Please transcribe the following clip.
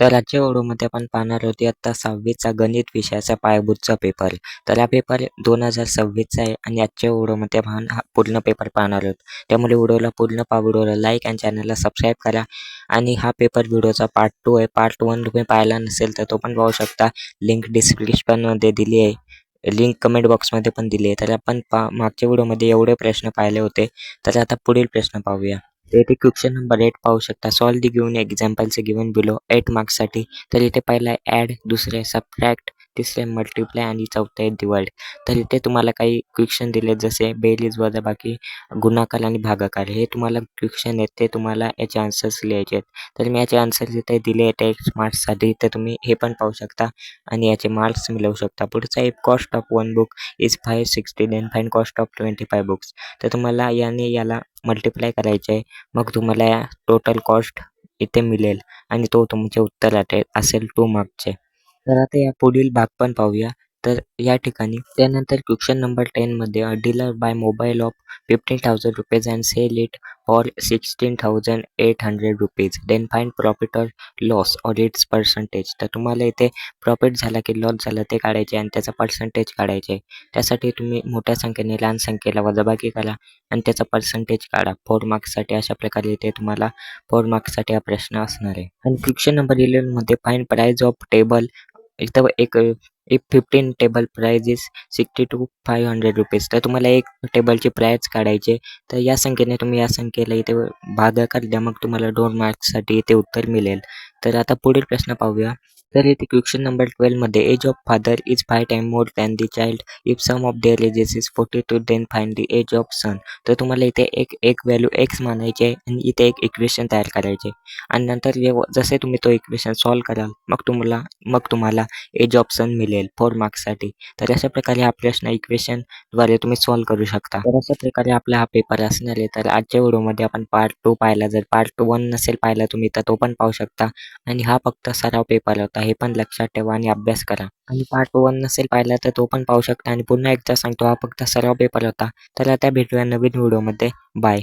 तर आजच्या व्हिडिओमध्ये आपण पाहणार आहोत इयत्ता 6वीचा गणित विषयाचा पायाभूतचा पेपर. तर हा पेपर 2026चा आहे आणि आजच्या व्हिडिओमध्ये आपण हा पूर्ण पेपर पाहणार आहोत. त्यामुळे व्हिडिओला पूर्ण पहा, व्हिडिओला लाईक आणि चॅनलला सबस्क्राईब करा. आणि हा पेपर व्हिडिओचा पार्ट 2 आहे. पार्ट 1 तुम्ही पाहिला नसेल तर तो पण पाहू शकता. लिंक डिस्क्रिप्शनमध्ये दिली आहे. लिंक कमेंट बॉक्समध्ये पण दिली आहे. तर आपण मागच्या व्हिडिओमध्ये एवढे प्रश्न पाहिले होते. तर आता पुढील प्रश्न पाहूया. तर इथे क्वेश्चन नंबर 8 पाहू शकता. Solve the given examples given below 8 मार्क्ससाठी. तर इथे पहिला आहे ॲड, दुसरे आहे सबट्रॅक्ट, तिसरे मल्टिप्लाय आणि चौथे आहे डिवाइड. तर इथे तुम्हाला काही क्वेश्चन दिले जसे बेरीज, वजाबाकी, गुणाकार आणि भागाकार. हे तुम्हाला क्वेश्चन आहेत, ते तुम्हाला याचे आन्सर्स लिहायचे आहेत. तर मी याचे आन्सर्स इथे दिले आहेत 8 मार्क्ससाठी. तर तुम्ही हे पण पाहू शकता आणि याचे मार्क्स मिळवू शकता. पुढचा आहे cost of one book is 560 then find cost of 25 books. तर तुम्हाला याला मल्टिप्लाय करायचे आहे. मग तुम्हाला टोटल कॉस्ट इथे मिळेल आणि तो तुमचे उत्तर असेल 2 मार्क्सचे. तर आता या पुढील भाग पण पाहूया. तर या ठिकाणी त्यानंतर क्वेश्चन नंबर 10 मध्ये a dealer buy mobile of 15,000 rupees and sell it for 16,800 rupees then find profit or loss or its percentage. तर तुम्हाला इथे प्रॉफिट झाला की लॉस झाला ते काढायचे आणि त्याचा पर्सेंटेज काढायचे. त्यासाठी तुम्ही मोठ्या संख्येने लहान संख्येला वजाबाकी करा आणि त्याचा पर्सेंटेज काढा 4 मार्क्ससाठी. अशा प्रकारे इथे तुम्हाला 4 मार्क्ससाठी हा प्रश्न असणार आहे. आणि क्वेश्चन नंबर 11 मध्ये फाइंड प्राइस ऑफ टेबल. इथं एक 15 टेबल प्राइस इज 62,500 रुपीज. तर तुम्हाला एक टेबलची प्राइस काढायची. तर या संख्येने तुम्ही या संख्येला इथे भागाकार द्या, मग तुम्हाला 2 मार्क्ससाठी इथे उत्तर मिळेल. तर आता पुढील प्रश्न पाहूया. तर इथे क्वेश्चन नंबर 12 मध्ये age of father is 5 time more than the child if sum of their ages is 42 then find the age of son. तर तुम्हाला इथे एक व्हॅल्यू एक्स मानायची आहे आणि इथे एक इक्वेशन तयार करायचे आणि नंतर जसे तुम्ही तो इक्वेशन सॉल्व्ह कराल मग तुम्हाला एज ऑफ सन मिळेल 4 मार्क्ससाठी. तर अशा प्रकारे हा प्रश्न इक्वेशनद्वारे तुम्ही सॉल्व्ह करू शकता. तर अशा प्रकारे आपला हा पेपर असणार आहे. तर आजच्या व्हिडिओमध्ये आपण पार्ट 2 पाहिला. जर पार्ट 1 नसेल पाहिला तुम्ही तर तो पण पाहू शकता. आणि हा फक्त सराव पेपर होता, हे पण लक्षात ठेवा आणि अभ्यास करा. आणि पार्ट 1 नसेल पाहिला तर तो पण पाहू शकता. आणि पुन्हा एकदा सांगतो, हा फक्त सराव पेपर होता. तर आता भेटूया नवीन व्हिडिओमध्ये. बाय.